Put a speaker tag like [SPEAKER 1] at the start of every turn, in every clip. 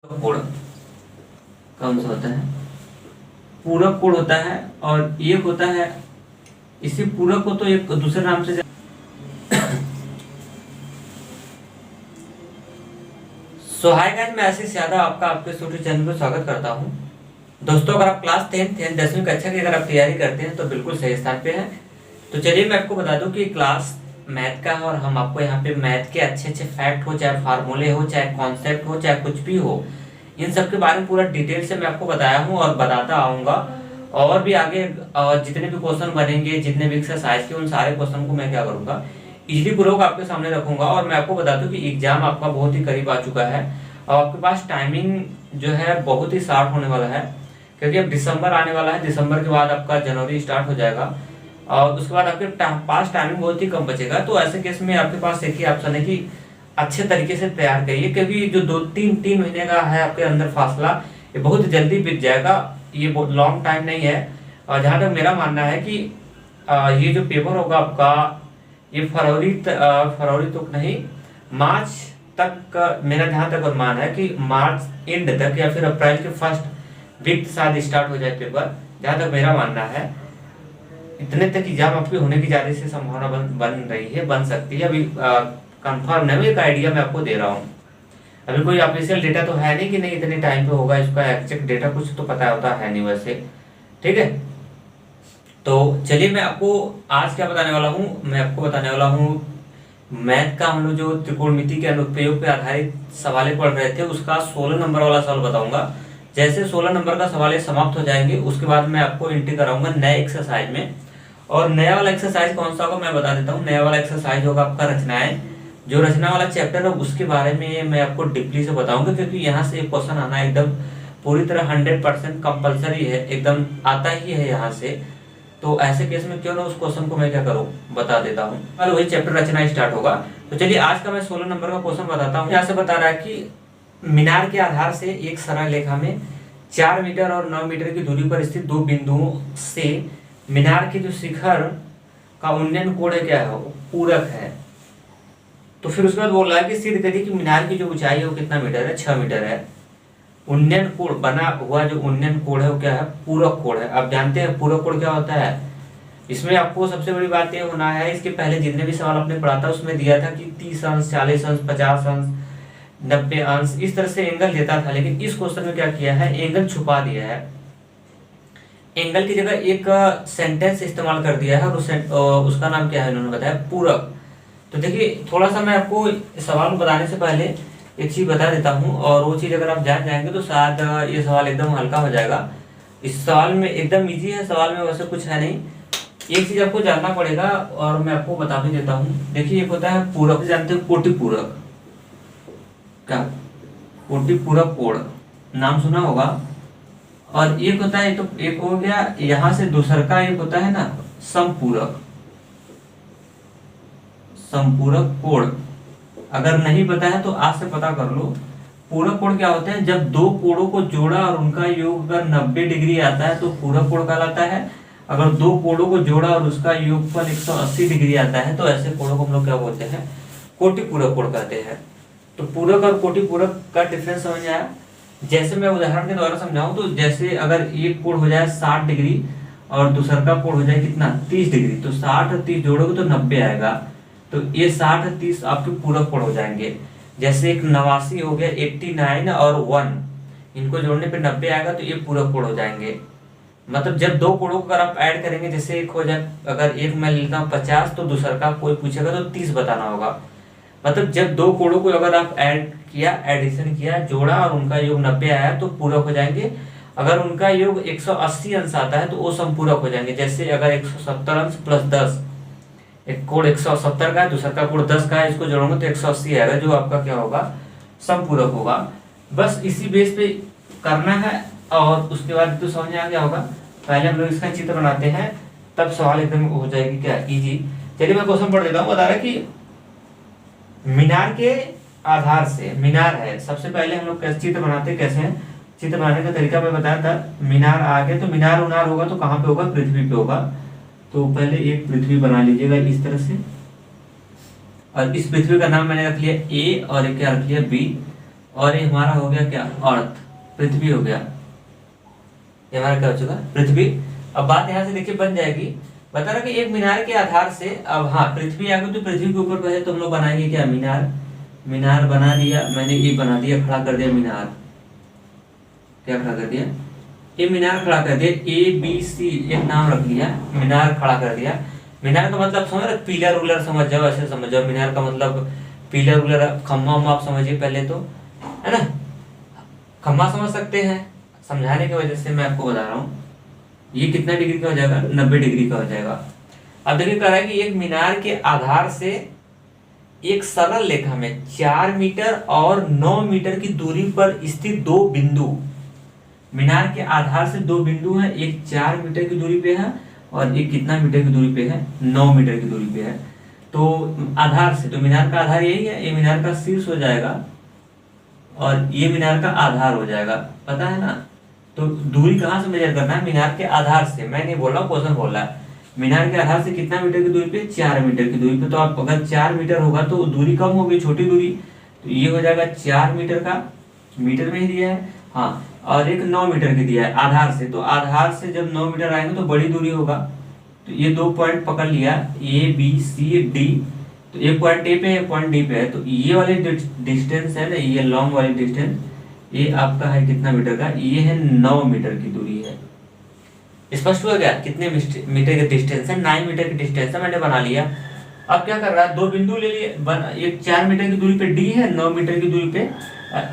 [SPEAKER 1] कोण कौन सा होता है? पूरक कोण होता है। और एक होता है, इसी पूरक को तो एक दूसरे नाम से सो हाय गाइस, मैं आशीष यादव आपका आपके यूट्यूब चैनल पर स्वागत करता हूं। दोस्तों, अगर आप क्लास 10वीं कक्षा की अगर आप तैयारी करते हैं तो बिल्कुल सही स्थान पे हैं। तो चलिए मैं आपको बता दूं कि क्लास मैथ का है और हम आपको यहाँ पे मैथ के अच्छे अच्छे फैक्ट हो, चाहे फार्मूले हो, चाहे कॉन्सेप्ट हो, चाहे कुछ भी हो, इन सब के बारे में पूरा डिटेल से मैं आपको बताया हूँ और बताता आऊँगा। और भी आगे जितने भी क्वेश्चन बनेंगे, जितने भी एक्सरसाइज के, उन सारे क्वेश्चन को मैं क्या करूँगा, इजीली पूर्वक आपके सामने रखूंगा। और मैं आपको बता दूं कि एग्जाम आपका बहुत ही करीब आ चुका है और आपके पास टाइमिंग जो है बहुत ही शार्ट होने वाला है, क्योंकि अब दिसंबर आने वाला है। दिसंबर के बाद आपका जनवरी स्टार्ट हो जाएगा और उसके बाद आपके पास टाइमिंग बहुत ही कम बचेगा। तो ऐसे केस में आपके पास एक ही ऑप्शन है कि अच्छे तरीके से तैयार करिए, क्योंकि जो 2-3 महीने का है आपके अंदर फासला, ये बहुत जल्दी बीत जाएगा। ये बहुत लॉन्ग टाइम नहीं है। और जहाँ तक मेरा मानना है कि ये जो पेपर होगा आपका, ये फरवरी तक नहीं, मार्च तक का मेरा जहाँ तक अनुमान है कि मार्च एंड तक या फिर अप्रैल के फर्स्ट वीक के साथ स्टार्ट हो जाए पेपर, जहाँ तक मेरा मानना है। इतने तक एग्जाम आपके होने की ज्यादा से संभावना बन रही है, बन सकती है। अभी कंफर्म नहीं, एक आइडिया मैं आपको दे रहा हूँ। अभी कोई ऑफिशियल डेटा तो है नहीं कि नहीं इतने टाइम पे होगा, इसका एग्जैक्ट डेटा कुछ तो पता होता है नहीं वैसे। ठीक है, तो चलिए मैं आपको आज क्या बताने वाला हूँ। मैं आपको बताने वाला हूँ मैथ का, हम लोग जो त्रिकोणमिति के अनुप्रयोग पे आधारित सवाल पढ़ रहे थे, उसका 16 नंबर वाला सवाल बताऊंगा। जैसे 16 नंबर का सवाल समाप्त हो जाएंगे, उसके बाद मैं आपको एंट्री कराऊंगा नए एक्सरसाइज में। और नया वाला एक्सरसाइज कौन सा होगा मैं बता देता हूँ। नया वाला एक्सरसाइज होगा आपका रचनाएं। जो रचना वाला चैप्टर है उसके बारे में मैं आपको डीपली से बताऊंगा, क्योंकि यहाँ से एक क्वेश्चन आना एकदम पूरी तरह 100% कंपल्सरी है, एकदम आता ही है यहाँ से। तो ऐसे केस में क्यों ना उस क्वेश्चन को मैं क्या करूं, बता देता हूं। कल वही चैप्टर रचना स्टार्ट होगा। तो चलिए आज का मैं 16 नंबर का क्वेश्चन बताता हूं। यहाँ से बता रहा है कि मीनार के आधार से एक सरल रेखा में 4 मीटर और 9 मीटर की दूरी पर स्थित दो बिंदुओं से मीनार के जो शिखर का उन्नयन कोण है क्या है, वो पूरक है। तो फिर उसके बाद बोल रहा है कि सिद्ध करिए कि मीनार की जो ऊंचाई है वो कितना मीटर है, 6 मीटर है। उन्नयन कोण बना हुआ जो उन्नयन कोण है वो क्या है, पूरक कोण है। आप जानते हैं पूरक कोण क्या होता है। इसमें आपको सबसे बड़ी बात ये होना है, इसके पहले जितने भी सवाल आपने पढ़ा था उसमें दिया था कि 30 अंश, 40 अंश, 50 अंश, 90 अंश, इस तरह से एंगल देता था। लेकिन इस क्वेश्चन में क्या किया है, एंगल छुपा दिया है। एंगल की जगह एक सेंटेंस इस्तेमाल कर दिया है और उसका नाम क्या है उन्होंने बताया, पूरक। तो देखिए थोड़ा सा मैं आपको सवाल बताने से पहले एक चीज बता देता हूं, और वो चीज अगर आप जान जाएंगे तो शायद ये सवाल एकदम हल्का हो जाएगा। इस सवाल में एकदम इजी है, सवाल में वैसे कुछ है नहीं। एक चीज आपको जानना पड़ेगा और मैं आपको बता भी देता हूं। देखिए एक होता है पूरक, जानते हो कोटि पूरक, क्या कोटि पूरक कोण नाम सुना होगा। और एक होता है, तो एक हो गया यहां से दूसरा का, एक होता है ना समपूरक, समपूरक कोण। अगर नहीं पता है तो आज से पता कर लो। पूरक कोण क्या होते हैं, जब दो कोणों को जोड़ा और उनका योग अगर 90 डिग्री आता है तो पूरक कोण कहलाता है। अगर दो कोणों को जोड़ा और उसका योगफल 180 डिग्री आता है तो ऐसे कोणों को हम लोग क्या बोलते हैं, कोटि पूरक कोण कहते हैं। तो पूरक और कोटि पूरक का डिफरेंस समझ में आया। जैसे मैं उदाहरण के द्वारा समझाऊं तो जैसे अगर एक कोण हो जाए 60 डिग्री और दूसरा का कोण हो जाए कितना, 30 डिग्री, तो 60 और 30 जोड़ोगे तो 90 आएगा। तो ये 60 और 30 आपके पूरक कोण हो जाएंगे। जैसे एक 89 हो गया, 89 और 1, इनको जोड़ने पे 90 आएगा, तो ये पूरक कोण हो जाएंगे। मतलब जब दो कोणों को अगर आप ऐड करेंगे, जैसे एक हो जाए, अगर एक मैं लेता हूँ 50 तो दूसरा का कोई पूछेगा तो 30 बताना होगा। मतलब जब दो कोणों को अगर आप ऐड किया, एडिशन किया, जोड़ा और उनका योग 90 आया तो पूरक हो जाएंगे। अगर उनका योग 180 अंश आता है तो वो समपूरक हो जाएंगे। जैसे अगर 170 अंश प्लस 10, एक कोण 170 का है, दूसरा का कोण 10 का है, इसको जोड़ोगे तो 180 आएगा, जो आपका क्या होगा, समपूरक होगा। बस इसी बेस पे करना है और उसके बाद तो समझ में आ गया होगा। पहले हम लोग इसका चित्र बनाते हैं, तब सवाल एकदम हो जाएगी क्या, इजी। चलिए मैं क्वेश्चन पढ़ देता हूँ। बता रहा है कि मीनार के आधार से, मीनार है, सबसे पहले हम लोग कैसे चित्र बनाते हैं, कैसे हैं चित्र बनाने का तरीका मैं बताया था। मीनार आ गया तो मीनार उनार होगा तो कहाँ पे होगा, पृथ्वी पे होगा। तो पहले एक पृथ्वी बना लीजिएगा इस तरह से, और इस पृथ्वी का नाम मैंने रख लिया ए और एक क्या रख लिया बी, और ये हमारा हो गया क्या, अर्थ, पृथ्वी हो गया। ये हमारा क्या हो चुका, पृथ्वी। अब बात यहाँ से देखिए बन जाएगी, बता रहा कि एक मीनार के आधार से, अब हाँ पृथ्वी आ गई तो पृथ्वी के ऊपर पहले तो हम लोग बनाएंगे क्या, मीनार। मीनार बना दिया मैंने, ये बना दिया, खड़ा कर दिया मीनार। क्या खड़ा कर दिया, ये मीनार खड़ा कर दिया, ABC एक नाम रख लिया, मीनार खड़ा कर दिया। मीनार का मतलब समझ रहे, पिलर उलर समझ जाओ, ऐसे समझ जाओ। मीनार का मतलब पिलर उलर, खम्भा उम्मा आप समझिए पहले तो, है ना। खम्भा समझ सकते हैं, समझाने की वजह से मैं आपको बता रहा हूँ। ये कितना डिग्री का हो जाएगा, 90 डिग्री का हो जाएगा। अब देखिए कह रहा है कि एक मीनार के आधार से एक सरल रेखा में 4 मीटर और 9 मीटर की दूरी पर स्थित दो बिंदु, मीनार के आधार से दो बिंदु हैं, एक 4 मीटर की दूरी पे है और एक कितना मीटर की दूरी पे है, 9 मीटर की दूरी पे है। तो आधार से, तो मीनार का आधार यही है, ये मीनार का शीर्ष हो जाएगा और ये मीनार का आधार हो जाएगा, पता है ना। तो दूरी कहाँ से मेजर करना है, मीनार के आधार से। मैं नहीं बोल रहा हूँ, क्वेश्चन बोल रहा है। मीनार के आधार से कितना मीटर की दूरी पे, 4 मीटर की दूरी पे। तो आप अगर 4 मीटर होगा तो दूरी कम होगी, छोटी दूरी, तो ये हो जाएगा 4 मीटर का, मीटर में ही दिया है हाँ। और एक 9 मीटर की दिया है आधार से, तो आधार से जब 9 मीटर आएंगे तो बड़ी दूरी होगा। तो ये 2 पॉइंट पकड़ लिया, ABCD। तो एक पॉइंट ए पे है, पॉइंट डी पे है। तो ये वाले डिस्टेंस है ना, ये लॉन्ग वाली डिस्टेंस, ये आपका है कितना मीटर का, ये है 9 मीटर की दूरी है। स्पष्ट हो गया कितने मीटर के डिस्टेंस है, 9 मीटर की डिस्टेंस है, मैंने बना लिया। अब क्या कर रहा है, दो बिंदु ले लिए, एक 4 मीटर की दूरी पे डी है, 9 मीटर की दूरी पे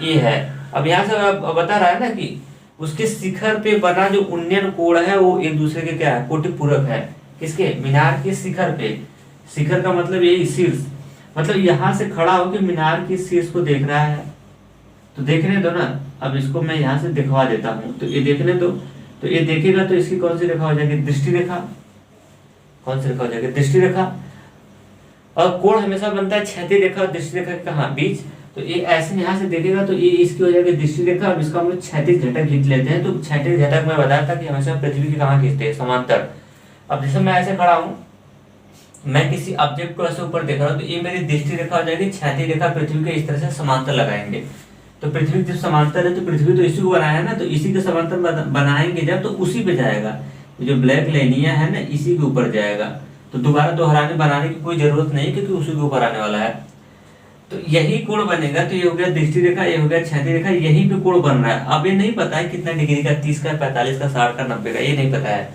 [SPEAKER 1] ए है। अब यहाँ से बता रहा है ना कि उसके शिखर पे बना जो उन्नयन कोण है वो एक दूसरे के क्या है, कोटि पूरक है। किसके, मीनार के शिखर पे। शिखर का मतलब यही शीर्ष, मतलब यहाँ से खड़ा होकर मीनार के शीर्ष को देख रहा है। तो देखने दो ना, अब इसको मैं यहाँ से दिखवा देता हूँ, तो ये देखने दो। तो ये देखेगा तो इसकी कौन सी रेखा हो जाएगी, दृष्टि रेखा। कौन सी रेखा हो जाएगी, दृष्टि रेखा। और कोण हमेशा बनता है क्षैतिज रेखा और दृष्टि रेखा के कहाँ, बीच। तो ये ऐसे यहाँ से देखेगा तो ये इसकी हो जाएगी दृष्टि रेखा। अब इसका हम लोग क्षैतिज घटक खींच लेते हैं। तो क्षैतिज घटक मैं बताया था कि हमेशा पृथ्वी के कहाँ खींचते हैं, समांतर। अब जैसे मैं ऐसे खड़ा हूँ, मैं किसी ऑब्जेक्ट को ऐसे ऊपर देख रहा हूँ, तो ये मेरी दृष्टि रेखा हो जाएगी, क्षैतिज रेखा पृथ्वी के इस तरह से समांतर लगाएंगे। तो पृथ्वी जब समांतर है तो पृथ्वी तो इसी को बनाया है ना, तो इसी के समांतर बनाएंगे जब, तो उसी पे जाएगा। जो ब्लैक लाइनियां है ना, इसी के ऊपर जाएगा। तो दोबारा दोहराने बनाने की कोई जरूरत नहीं, क्योंकि उसी के ऊपर आने वाला है। तो यही कोण बनेगा। तो ये हो गया दृष्टि रेखा, ये हो गया क्षैतिज रेखा, यही पे कोण बन रहा है। अब ये नहीं पता है कितना डिग्री का, 30 का, 45 का, 60 का, 90 का, ये नहीं पता है।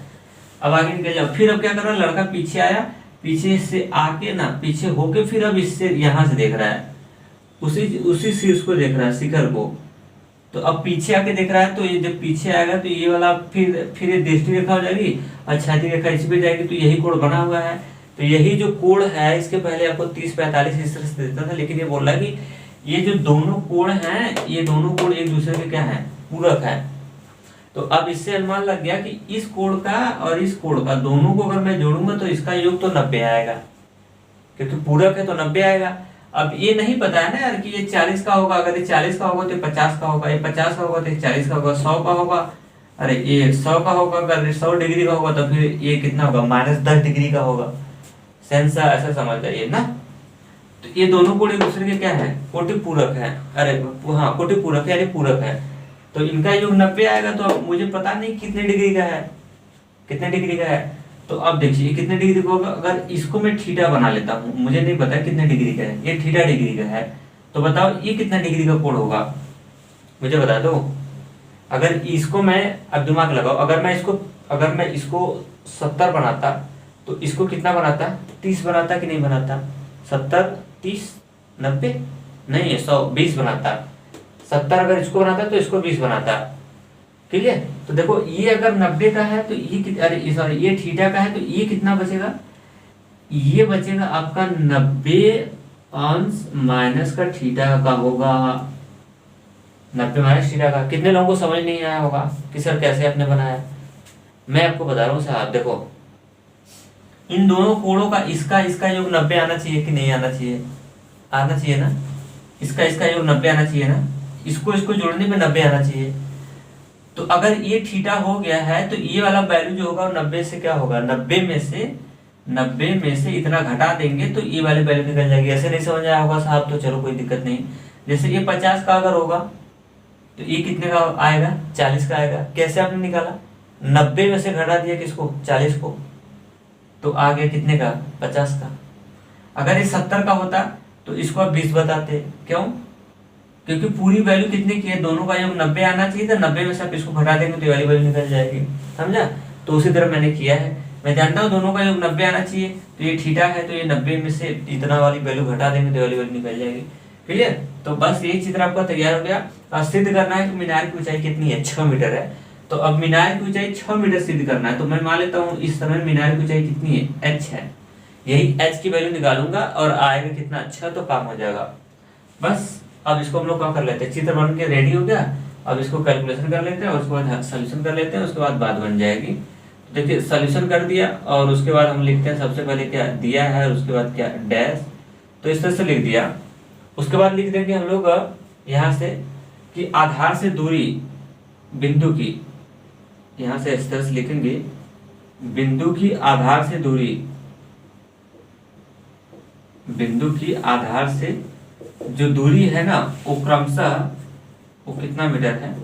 [SPEAKER 1] अब आगे निकल जाओ। फिर अब क्या कर रहा है, लड़का पीछे आया, पीछे से आके ना, पीछे होके फिर अब इससे यहाँ से देख रहा है, उसी शीर्ष को देख रहा है, शिखर को। तो अब पीछे आके देख रहा है, तो ये जब पीछे आएगा तो ये वाला फिर ये दृष्टि रेखा हो जाएगी और क्षैतिज रेखा इसी पे जाएगी। तो यही कोण बना हुआ है। तो यही जो कोण है, इसके पहले आपको 30-45 इस तरह से देता था, लेकिन ये बोल रहा है कि ये जो दोनों कोण हैं, ये दोनों कोण एक दूसरे के क्या है, पूरक है। तो अब इससे अनुमान लग गया कि इस कोण का और इस कोण का, दोनों को अगर मैं जोड़ूंगा तो इसका योग तो 90 आएगा, क्योंकि पूरक है तो 90 आएगा। अब ये नहीं पता है ना यार कि ये 40 का होगा, अगर ये 40 का होगा तो 50 का होगा, ये 50 का होगा तो 40 का होगा, 100 का होगा, अरे ये 100 का होगा, अगर 100 डिग्री का होगा तो फिर ये कितना होगा, -10 डिग्री का होगा। सेंसा ऐसा समझ जाइए ना। तो ये दोनों कोण एक दूसरे के क्या है, कोटि पूरक है। अरे हाँ, कोटि पूरक है, यानी पूरक है। तो इनका योग 90 आएगा। तो अब मुझे पता नहीं कितने डिग्री का है, कितने डिग्री का है। तो अब देखिए कितने डिग्री का होगा, अगर इसको मैं थीटा बना लेता हूँ, मुझे नहीं पता कितने डिग्री का है, ये थीटा डिग्री का है। तो बताओ ये कितना डिग्री का कोण होगा, मुझे बता दो। अगर इसको मैं, अब दिमाग लगाओ, अगर मैं इसको 70 बनाता तो इसको कितना बनाता, 30 बनाता कि नहीं बनाता, 70, 30, 90 नहीं है, 100, 20 बनाता। 70 अगर इसको बनाता तो इसको 20 बनाता। क्लियर। तो देखो ये अगर 90 का है तो ये अरे सॉरी, ये थीटा का है तो ये कितना बचेगा, ये बचेगा आपका 90 अंश माइनस का थीटा का होगा, 90 माइनस थीटा का। कितने लोगों को समझ नहीं आया होगा कि सर कैसे आपने बनाया। मैं आपको बता रहा हूँ साहब, देखो इन दोनों कोणों का इसका योग 90 आना चाहिए कि नहीं आना चाहिए, आना चाहिए ना। इसका योग 90 आना चाहिए ना, इसको जोड़ने में 90 आना चाहिए। तो अगर ये थीटा हो गया है तो ये वाला वैल्यू जो होगा 90 से क्या होगा, 90 में से इतना घटा देंगे तो ये वाली वैल्यू निकल जाएगी। ऐसे नहीं समझ आया होगा साहब, तो चलो कोई दिक्कत नहीं, जैसे ये 50 का अगर होगा तो ये कितने का आएगा, 40 का आएगा। कैसे आपने निकाला, 90 में से घटा दिया किसको, 40 को, तो आ गया कितने का, 50 का। अगर ये 70 का होता तो इसको आप 20 बताते, क्यों, क्योंकि पूरी वैल्यू कितने की है, दोनों का योग 90 आना चाहिए था, 90 में से आप इसको घटा देंगे तो ये वाली वैल्यू निकल जाएगी, समझा। तो उसी तरह मैंने किया है, मैं जानता हूँ दोनों का योग 90 आना चाहिए, तो ये थीटा है तो ये 90 में से इतना वाली वैल्यू घटा देंगे तो ये वाली वैल्यू निकल जाएगी। क्लियर। तो बस ये चित्र आपका तैयार हो गया। अब सिद्ध करना है कि मीनार की ऊंचाई कितनी है, 6 मीटर है। तो अब मीनार की ऊंचाई 6 मीटर सिद्ध करना है, तो मैं मान लेता हूँ इस समय मीनार की ऊंचाई कितनी है, h है। यही h की वैल्यू निकालूंगा और आएगा कितना, 6, तो काम हो जाएगा। बस अब इसको हम लोग क्या कर लेते हैं, चित्र बन के रेडी हो गया। अब इसको कैलकुलेशन कर लेते हैं और उसके बाद सोल्यूशन कर लेते हैं, उसके बाद बात बन जाएगी। देखिए सोल्यूशन कर दिया और उसके बाद हम लिखते हैं सबसे पहले क्या दिया है और उसके बाद क्या डैश, तो इस तरह से लिख दिया। उसके बाद लिख देंगे हम लोग यहाँ से कि आधार से दूरी बिंदु की, यहाँ से इस तरह से लिखेंगे बिंदु की आधार से दूरी, बिंदु की आधार से जो दूरी है ना वो क्रमशः वो कितना मीटर है,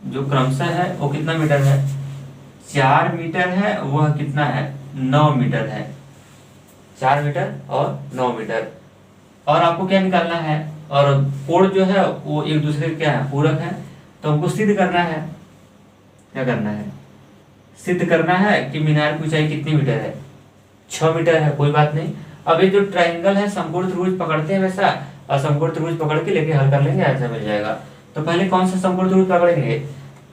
[SPEAKER 1] जो क्रमशः है वो कितना मीटर है, 4 मीटर है, वह कितना है, 9 मीटर है। 4 मीटर और 9 मीटर। और आपको क्या निकालना है, और कोण जो है वो एक दूसरे के क्या है, पूरक है। तो हमको सिद्ध करना है, क्या करना है, सिद्ध करना है कि मीनार की ऊंचाई कितनी मीटर है, 6 मीटर है। कोई बात नहीं। अब ये जो ट्रायंगल है समकोण त्रिभुज पकड़ते हैं वैसा, और समकोण त्रिभुज पकड़ के लेके हल कर लेंगे, ऐसा मिल जाएगा। तो पहले कौन सा समकोण त्रिभुज पकड़ेंगे,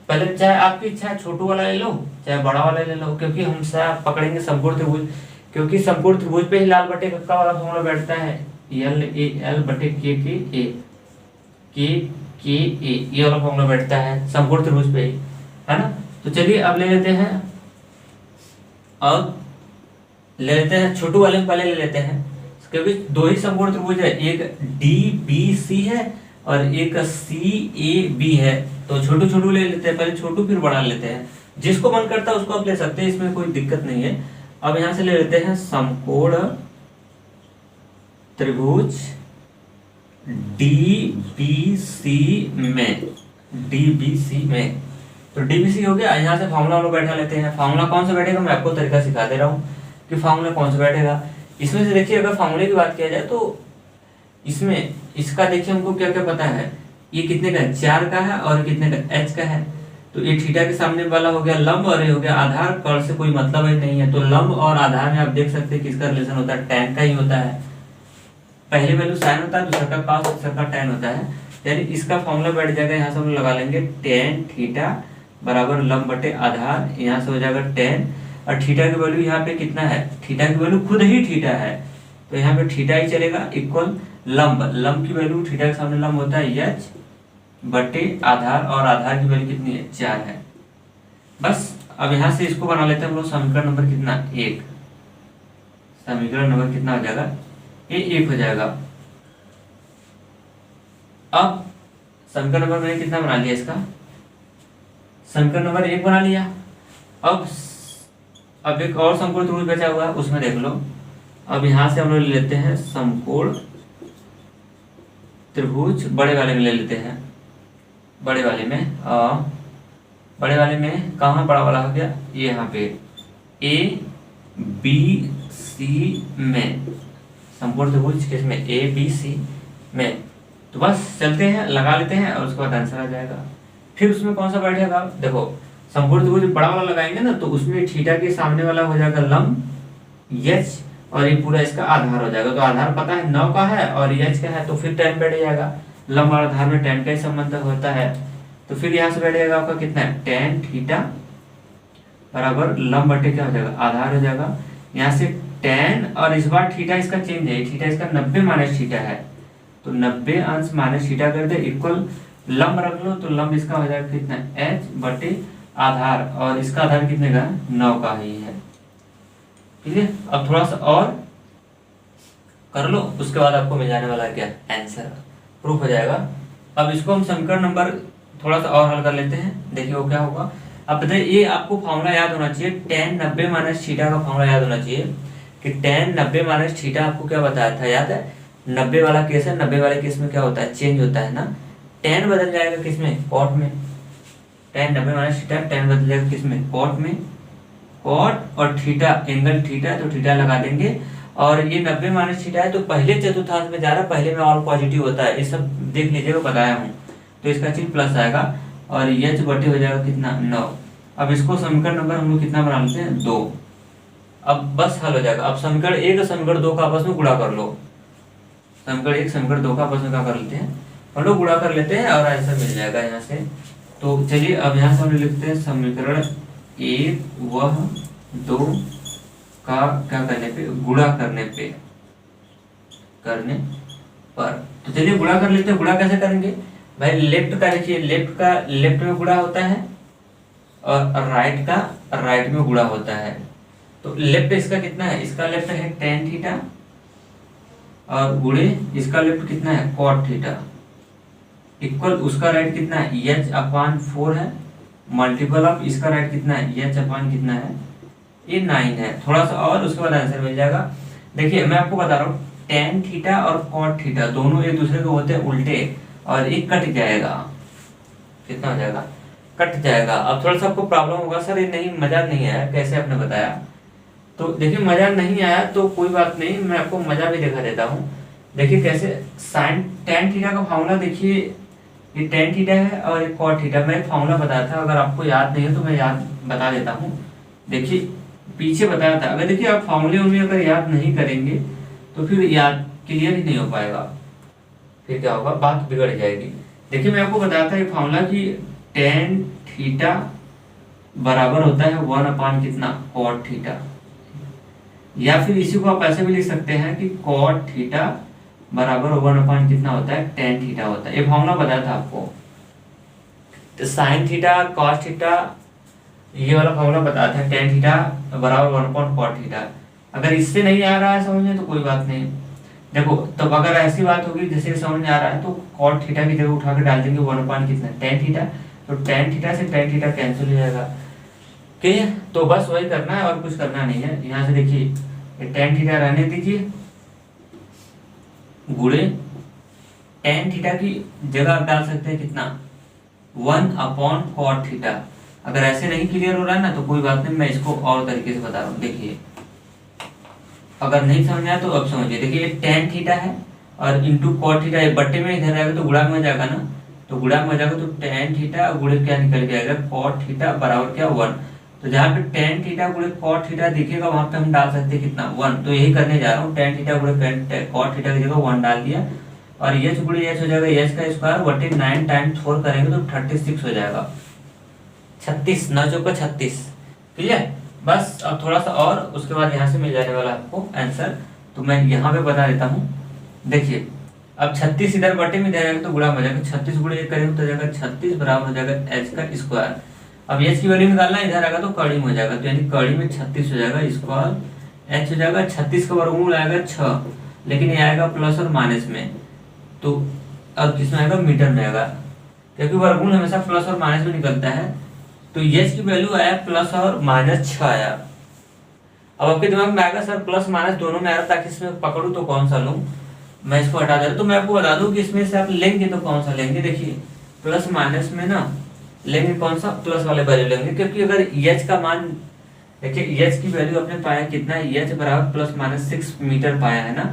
[SPEAKER 1] पहले चाहे आपकी इच्छा है छोटू वाला ले लो चाहे बड़ा वाला ले लो, क्योंकि हम पकड़ेंगे समकोण त्रिभुज, क्योंकि समकोण त्रिभुज पे ही लाल बटे कक्का वाला फॉर्मूला बैठता है, एल ए एल बटे के ए के ए, ये वाला फॉर्मूला बैठता है समकोण त्रिभुज पे ही, है ना। तो चलिए अब ले लेते हैं, अब ले लेते हैं छोटू वाले में पहले ले लेते हैं, क्योंकि 2 ही समकोण त्रिभुज है, एक डी बी सी है और एक सी ए बी है। तो छोटू छोटू ले लेते हैं, पहले छोटू फिर बड़ा लेते हैं, जिसको मन करता है उसको आप ले सकते हैं, इसमें कोई दिक्कत नहीं है। अब यहां से ले लेते हैं समकोण त्रिभुज डीबीसी में, डीबीसी में, तो डीबीसी हो गया। यहाँ से फार्मूला हम लोग बैठा लेते हैं। फार्मूला कौन सा बैठेगा, मैं आपको तरीका सिखा दे रहा हूँ कि फार्मूला कौन सा बैठेगा। इसमें से देखिए अगर फार्मूले की बात किया जाए तो इसमें इसका देखिए हमको क्या क्या पता है, ये कितने का है, 4 का है और कितने का, h का है। तो ये थीटा के सामने वाला हो गया लंब और ये हो गया आधार, पर से कोई मतलब ही नहीं है। तो लंब और आधार में आप देख सकते हैं किसका रिलेशन होता है, tan का ही होता है। पहले वैल्यू sin होता है, दूसरा का cos, दूसरा का tan होता है। यानी इसका फॉर्मूला बैठ जाएगा, यहाँ से हम लगा लेंगे tan थीटा बराबर लंब बटे आधार, यहाँ से हो जाएगा tan, और थीटा की वैल्यू यहाँ पे कितना है, थीटा की वैल्यू खुद ही थीटा है, तो यहाँ पे थीटा ही चलेगा, इक्वल लंब, लंब की वैल्यू थीटा के सामने लंब होता है h बटे आधार, और आधार की वैल्यू कितनी है, 4 है। बस अब यहाँ से इसको बना लेते हैं हम लोग समीकरण नंबर कितना, 1। समीकरण नंबर कितना हो जाएगा, ये 1 हो जाएगा। अब समीकरण नंबर मैंने कितना बना लिया, इसका समीकरण नंबर 1 बना लिया। अब एक और समकोण त्रिभुज बचा हुआ है, उसमें देख लो। अब यहाँ से हम लोग ले लेते हैं समकोण त्रिभुज, बड़े वाले में ले लेते हैं, बड़े वाले में कहाँ बड़ा वाला हो गया, ये यहाँ पे ए बी सी में, समकोण त्रिभुज किसमें, ए बी सी में। तो बस चलते हैं, लगा लेते हैं और उसके बाद आंसर आ जाएगा। फिर उसमें कौन सा बैठेगा, देखो समकोण त्रिभुज बड़ा वाला लगाएंगे ना, तो उसमें थीटा के सामने वाला हो जाएगा लंब h, और ये पूरा इसका आधार हो जाएगा। तो आधार पता है 9 का है और h का है, तो फिर tan बैठ जाएगा, लंब और आधार में tan का ही संबंध होता है। तो फिर यहाँ से बैठ जाएगा आपका कितना है, tan थीटा बराबर लंब बटे क्या हो जाएगा, आधार हो जाएगा। यहाँ से tan, और इस बार थीटा इसका चेंज है, थीटा इसका 90 माइनस थीटा है, तो 90 अंश माइनस थीटा कर दे, इक्वल लंब रख लो, तो लंब इसका हो जाएगा कितना, h बटे आधार, और इसका आधार कितने का, 9 का ही है। ठीक है, अब थोड़ा सा और कर लो, उसके बाद आपको मिल जाने वाला है क्या, आंसर, प्रूफ हो जाएगा। अब इसको हम समीकरण नंबर थोड़ा सा और हल कर लेते हैं, देखिए वो क्या होगा। अब बताइए, ये आपको फॉर्मूला याद होना चाहिए, tan 90 माइनस थीटा का फॉर्मूला याद होना चाहिए कि tan 90 माइनस थीटा आपको क्या बताया था, याद है, 90 वाला केस है, 90 वाले केस में क्या होता है, चेंज होता है ना, टेन बदल जाएगा किसमें, कॉट में। टेन 90 माइनस थीटा, टेन बदल जाएगा किसमें, कॉट में। कॉट और थीटा, एंगल थीटा, तो थीटा लगा देंगे। और ये 90 माइनस थीटा है तो पहले चतुर्थांश में जा रहा है, पहले में ऑल पॉजिटिव होता है, ये सब देख लीजिएगा, बताया हूँ। तो इसका चिन्ह प्लस आएगा और एच बटे हो जाएगा कितना, 9। अब इसको समीकरण नंबर हम लोग कितना बना लेते हैं, 2। अब बस हल हो जाएगा। अब समीकरण 1 और समीकरण 2 का आपस में गुणा कर लो। समीकरण 1 समीकरण 2 का आपस में क्या कर लेते हैं, हम लोग गुणा कर लेते हैं और आंसर मिल जाएगा यहाँ से। तो चलिए अब यहाँ से हम लिखते हैं समीकरण 1 व 2 का क्या करने पे, गुणा करने पर। तो चलिए गुणा कर लेते हैं। गुणा कैसे करेंगे भाई, लेफ्ट का देखिए, लेफ्ट का लेफ्ट में गुणा होता है और राइट का राइट में गुणा होता है। तो लेफ्ट इसका कितना है, इसका लेफ्ट है टेन थीटा और गुणे इसका लेफ्ट कितना है, कॉट थीटा, इक्वल उसका राइट कितना है, एच अपॉन 4 है, मल्टीपल ऑफ इसका राइट कितना है, एच अपॉन कितना है, ये 9 है। थोड़ा सा और उसके बाद आंसर मिल जाएगा। देखिए मैं आपको बता रहा हूँ, टेन थीटा और कॉट थीटा दोनों एक दूसरे को होते हैं उल्टे, और एक कट जाएगा, कितना हो जाएगा, कट जाएगा। अब थोड़ा सा आपको प्रॉब्लम होगा, सर ये नहीं, मजा नहीं आया, कैसे आपने बताया। तो देखिए मजा नहीं आया तो कोई बात नहीं, मैं आपको मजा भी दिखा देता हूँ। देखिए कैसे, साइन टेन थीटा का फॉर्मूला देखिए, ये टेन थीटा है और ये कॉट थीटा। मैं एक फॉर्मूला बताया था, अगर आपको याद नहीं है तो मैं याद बता देता हूँ। देखिए पीछे बताया था, अगर देखिए आप फॉर्मूले उनमें अगर याद नहीं करेंगे तो फिर याद क्लियर ही नहीं हो पाएगा, फिर क्या होगा, बात बिगड़ जाएगी। देखिए मैं आपको बताया था ये फॉर्मूला कि टेन थीटा बराबर होता है 1 अपान कितना, कॉट थीटा, या फिर इसी को आप ऐसे भी लिख सकते हैं कि कॉट थीटा बराबर 1 अपान कितना होता है, टेन थीटा होता है। ये फॉर्मूला बताया था आपको। तो साइन थीटा कॉस थीटा ये वाला फॉर्मूला बताया था, टेन थीटा बराबर 1 अपॉन कॉट थीटा। अगर इससे नहीं आ रहा है समझ में तो कोई बात नहीं, देखो तब अगर ऐसी बात होगी जैसे समझ में आ रहा है तो कॉट थीटा की जगह उठा कर डाल देंगे 1 अपॉन कितना, टेन थीटा। तो टेन थीटा से टेन थीटा कैंसिल हो जाएगा, ठीक है। तो बस वही करना है और कुछ करना नहीं है। यहाँ से देखिए टेन थीटा रहने दीजिए, गुणे टेन थीटा की जगह आप डाल सकते हैं कितना, 1 अपॉन कॉट थीटा। अगर ऐसे नहीं क्लियर हो रहा है ना तो कोई बात नहीं, मैं इसको और तरीके से बता रहा हूँ। देखिए अगर नहीं समझ आया तो अब समझिए। देखिए टेन थीटा है और इंटू कॉट थीटा, बट्टे में इधर आएगा तो गुणा में हो जाएगा ना, तो गुणा में हो जाएगा तो टेन थीटा गुणे क्या निकल के आएगा, कॉट थीटा बराबर क्या, 1। तो जहाँ पे टेन थीटा गुणे कॉट थीटा दिखेगा वहां पे हम डाल सकते हैं कितना, 1। तो यही करने जा रहा हूँ, टेन थीटा गुणे कॉट थीटा की जगह 1 डाल दिया और एच गुणे एच हो जाएगा, एच का स्क्वायर बटे 9 टाइम्स 4 करेंगे तो 36 हो जाएगा, 36, 9 चौका 36, क्लियर। बस अब थोड़ा सा और उसके बाद यहाँ से मिल जाने वाला आपको आंसर। तो मैं यहाँ पे बता देता हूँ। देखिए अब 36 इधर बटे में जाएगा तो गुणा हो जाएगा, 36 गुणे 1 करेंगे तो जाएगा 36 बराबर हो जाएगा एच का स्क्वायर। अब एच की वैल्यू निकालना है, इधर आएगा तो कड़ी में हो जाएगा, तो यानी कड़ी में 36 हो जाएगा, स्क्वायर एच हो जाएगा। 36 का वर्गमूल आएगा 6, लेकिन ये आएगा प्लस और माइनस में, तो अब किसमें आएगा, मीटर में आएगा, क्योंकि वर्गमूल हमेशा प्लस और माइनस में निकलता है। तो एच की वैल्यू आया प्लस और माइनस 6 आया। अब आपके दिमाग में आएगा सर प्लस माइनस दोनों में आ रहा, ताकि इसमें पकड़ूं तो कौन सा लूं, मैं इसको हटा दे रहा। तो मैं आपको बता दूं कि इसमें से आप लेंगे तो कौन सा लेंगे। देखिए प्लस माइनस में ना लेंगे कौन सा, प्लस वाले वैल्यू लेंगे, क्योंकि अगर एच का मान देखिए, एच की वैल्यू आपने पाया कितना, एच बराबर प्लस माइनस 6 मीटर पाया है ना।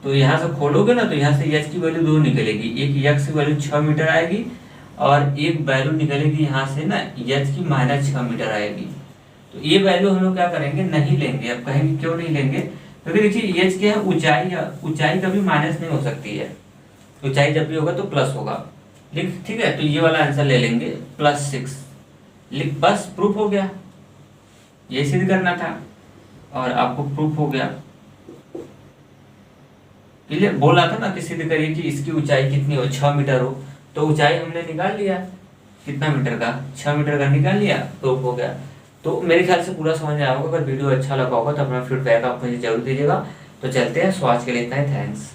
[SPEAKER 1] तो यहाँ से खोलोगे ना तो यहाँ से एच की वैल्यू 2 निकलेगी, एक एक्स की वैल्यू 6 मीटर आएगी और एक वैल्यू निकलेगी यहाँ से ना एच की माइनस 6 मीटर आएगी। तो ये वैल्यू हम लोग क्या करेंगे, नहीं लेंगे। अब कहेंगे क्यों नहीं लेंगे, क्योंकि देखिए एच क्या है, ऊंचाई कभी माइनस नहीं हो सकती है, ऊंचाई जब भी होगा तो प्लस होगा, ठीक है। तो ये वाला आंसर ले लेंगे +6, लिख, बस प्रूफ हो गया। ये सिद्ध करना था और आपको प्रूफ हो गया, क्लियर। बोला था ना कि सिद्ध करिए कि इसकी ऊंचाई कितनी हो, 6 मीटर हो, तो ऊंचाई हमने निकाल लिया, कितना मीटर का, 6 मीटर का निकाल लिया, प्रूफ हो गया। तो मेरे ख्याल से पूरा समझ आया होगा। अगर वीडियो अच्छा लगा होगा तो अपना फीडबैक आप मुझे जरूर दीजिएगा। तो चलते हैं, आज के लिए इतना ही, थैंक्स।